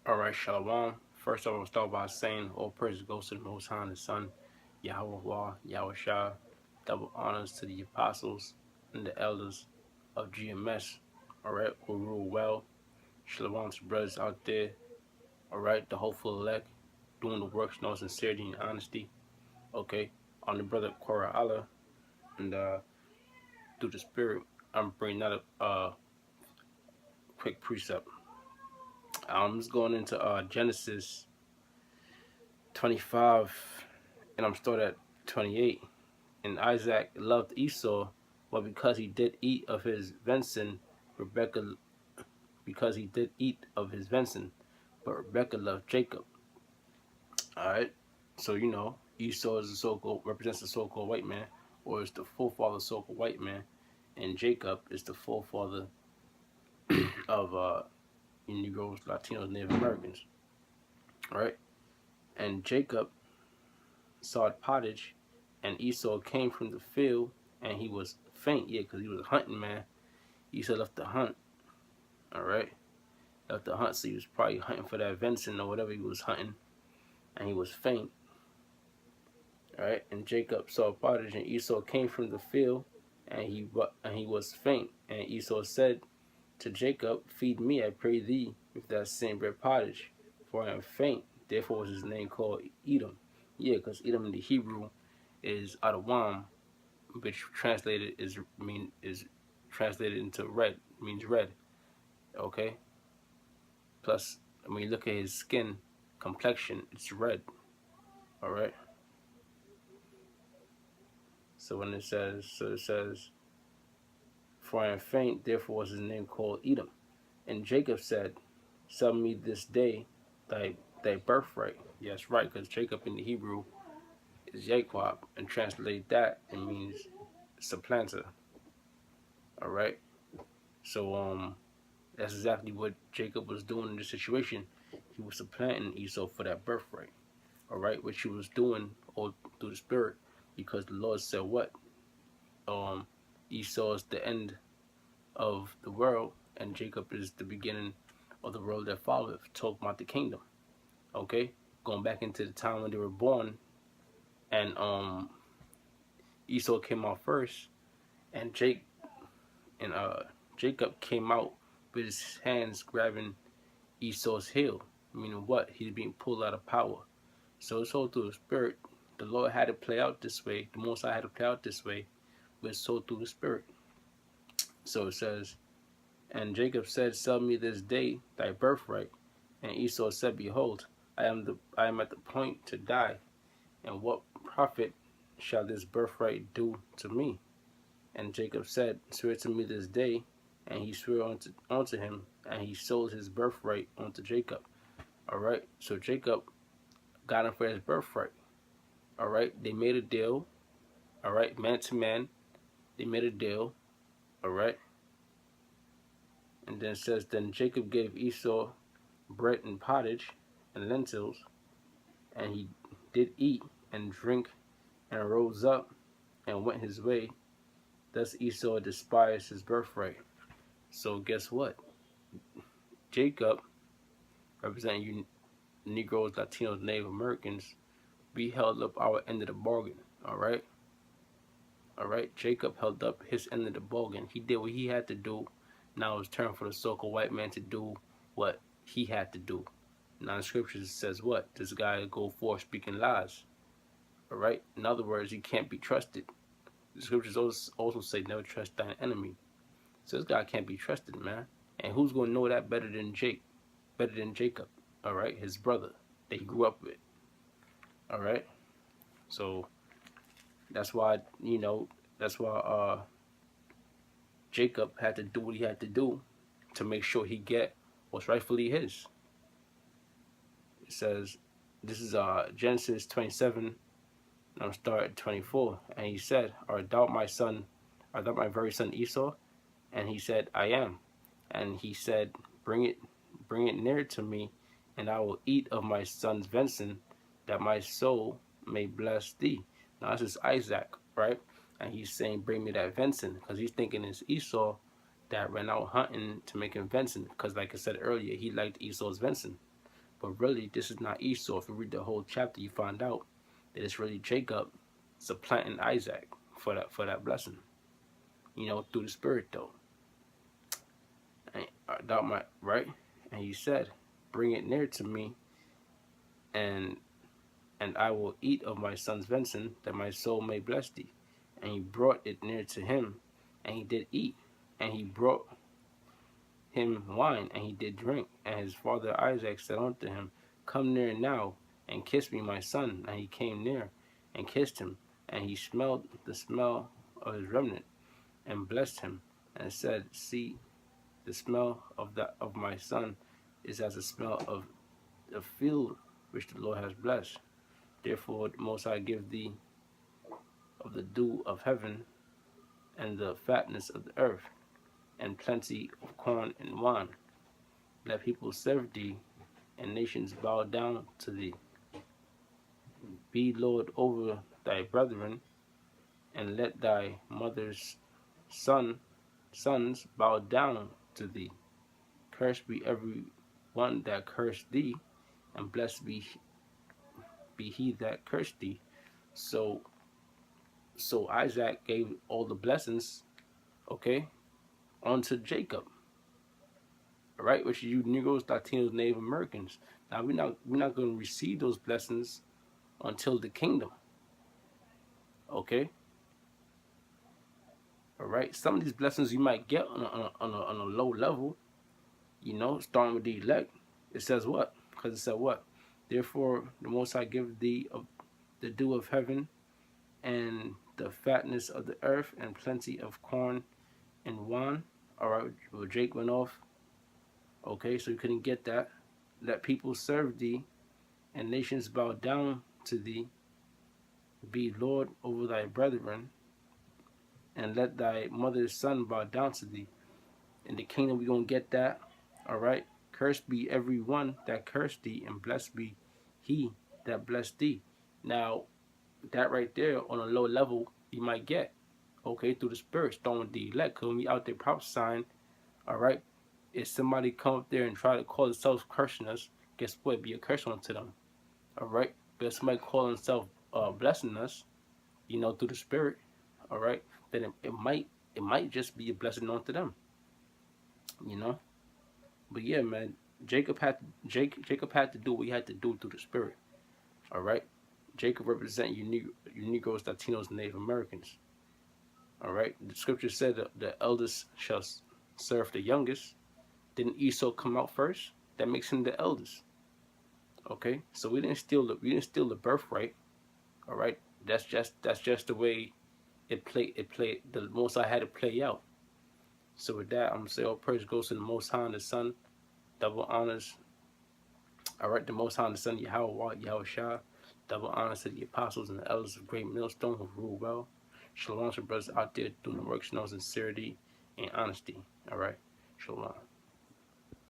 Alright, Shalom. First, I will start by saying all praise goes to the Most High and the Son, Yahweh, Yahweh Shah. Double honors to the apostles and the elders of GMS, alright, who rule well. Shalom to brothers out there, alright, the hopeful elect, doing the works in all sincerity and honesty, okay. I'm the brother Korah Allah, and through the Spirit, I'm bringing out a quick precept. I'm just going into Genesis 25, and I'm starting at 28. And Isaac loved Esau, but because he did eat of his venison, Rebekah, because he did eat of his venison, but Rebekah loved Jacob. All right, so Esau is the so-called represents the so-called white man, or is the forefather of the so-called white man, and Jacob is the forefather of Negroes, Latinos, Native Americans. All right, and Jacob sought pottage, and Esau came from the field, and he was faint, because he was a hunting man. Esau left the hunt, all right, left the hunt, so he was probably hunting for that venison or whatever he was hunting, and he was faint, all right. And Jacob saw pottage, and Esau came from the field, and he was faint, and Esau said to Jacob, "Feed me, I pray thee, with that same bread pottage, for I am faint." Therefore was his name called Edom. Yeah, because Edom in the Hebrew is Adawam, which translated is translated into red, means red. Okay. Plus, when you look at his skin complexion, it's red. All right. So when it says, "For I am faint," therefore was his name called Edom. And Jacob said, "Sell me this day thy birthright." Yes, right, because Jacob in the Hebrew is Yaquab, and translate that, it means supplanter. All right. So that's exactly what Jacob was doing in this situation. He was supplanting Esau for that birthright. All right, which he was doing all through the Spirit, because the Lord said what? Esau is the end of the world, and Jacob is the beginning of the world that followeth. Talk about the kingdom. Okay, going back into the time when they were born, and Esau came out first, and Jacob came out with his hands grabbing Esau's heel, meaning what? He's being pulled out of power. So it's all through the Spirit. The Lord had to play out this way. The Most High had to play out this way, but it's so through the Spirit. So it says, "And Jacob said, Sell me this day thy birthright. And Esau said, Behold, I am at the point to die, and what profit shall this birthright do to me? And Jacob said, Swear to me this day. And he swore unto him, and he sold his birthright unto Jacob." All right. So Jacob got him for his birthright. All right. They made a deal. All right. Man to man, they made a deal. All right. And then it says, "Then Jacob gave Esau bread and pottage and lentils, and he did eat and drink, and rose up and went his way. Thus Esau despised his birthright." So guess what? Jacob, representing you Negroes, Latinos, Native Americans, we held up our end of the bargain. All right. All right. Jacob held up his end of the bargain. He did what he had to do. Now it's turn for the so-called white man to do what he had to do. Now the scriptures says what? This guy go forth speaking lies. All right. In other words, he can't be trusted. The scriptures also say never trust thine enemy. So this guy can't be trusted, man. And who's gonna know that better than Jacob? All right, his brother that he grew up with. All right. So that's why Jacob had to do what he had to do to make sure he get what's rightfully his. It says, this is Genesis 27, and I'm start at 24. And he said, Art thou my very son Esau? And he said, I am. And he said, Bring it near to me, and I will eat of my son's venison, that my soul may bless thee. Now this is Isaac, right? And he's saying, bring me that venison, because he's thinking it's Esau that ran out hunting to make him venison, because like I said earlier, he liked Esau's venison. But really, this is not Esau. If you read the whole chapter, you find out that it's really Jacob supplanting Isaac for that blessing. Through the Spirit though. And, right? And he said, "Bring it near to me, and I will eat of my son's venison, that my soul may bless thee." And he brought it near to him, and he did eat. And he brought him wine, and he did drink. And his father Isaac said unto him, "Come near now, and kiss me, my son." And he came near, and kissed him. And he smelled the smell of his remnant, and blessed him, and said, "See, the smell of my son is as the smell of the field which the Lord has blessed. Therefore the Most High give thee of the dew of heaven, and the fatness of the earth, and plenty of corn and wine. Let people serve thee, and nations bow down to thee. Be Lord over thy brethren, and let thy mother's sons bow down to thee. Cursed be every one that cursed thee, and blessed be he that cursed thee." So Isaac gave all the blessings, okay, onto Jacob. All right, which is you Negroes, Latinos, Native Americans. Now we're not going to receive those blessings until the kingdom. Okay. All right. Some of these blessings you might get on a low level. Starting with the elect. It says what? Because it said what? Therefore, the Most High give thee of the dew of heaven, and the fatness of the earth, and plenty of corn and wine. All right. Well, Jake went off. Okay, so you couldn't get that. Let people serve thee, and nations bow down to thee. Be Lord over thy brethren, and let thy mother's son bow down to thee. In the kingdom, we're going to get that. All right. Cursed be every one that cursed thee, and blessed be he that blessed thee. Now, that right there on a low level, you might get, okay, through the Spirit, starting with the elect. Because when we out there prophesying, all right, if somebody come up there and try to call themselves cursing us, guess what? It'd be a curse unto them. All right. But if somebody call themselves blessing us, through the Spirit, all right, then it might just be a blessing unto them. But yeah, man, Jacob had to do what he had to do through the Spirit. All right. Jacob represent you Negroes, Latinos, and Native Americans. All right. The scripture said that the eldest shall serve the youngest. Didn't Esau come out first? That makes him the eldest. Okay. So we didn't steal the birthright. All right. That's just the way it played. The Most High had to play out. So with that, I'm gonna say all praise goes to the Most High and the Son. Double honors. All right. The Most High and the Son, Yahweh Shah. Double honors to the apostles and the elders of Great Millstone who rule well. Shalom to brothers out there doing the works in all sincerity and honesty. All right. Shalom.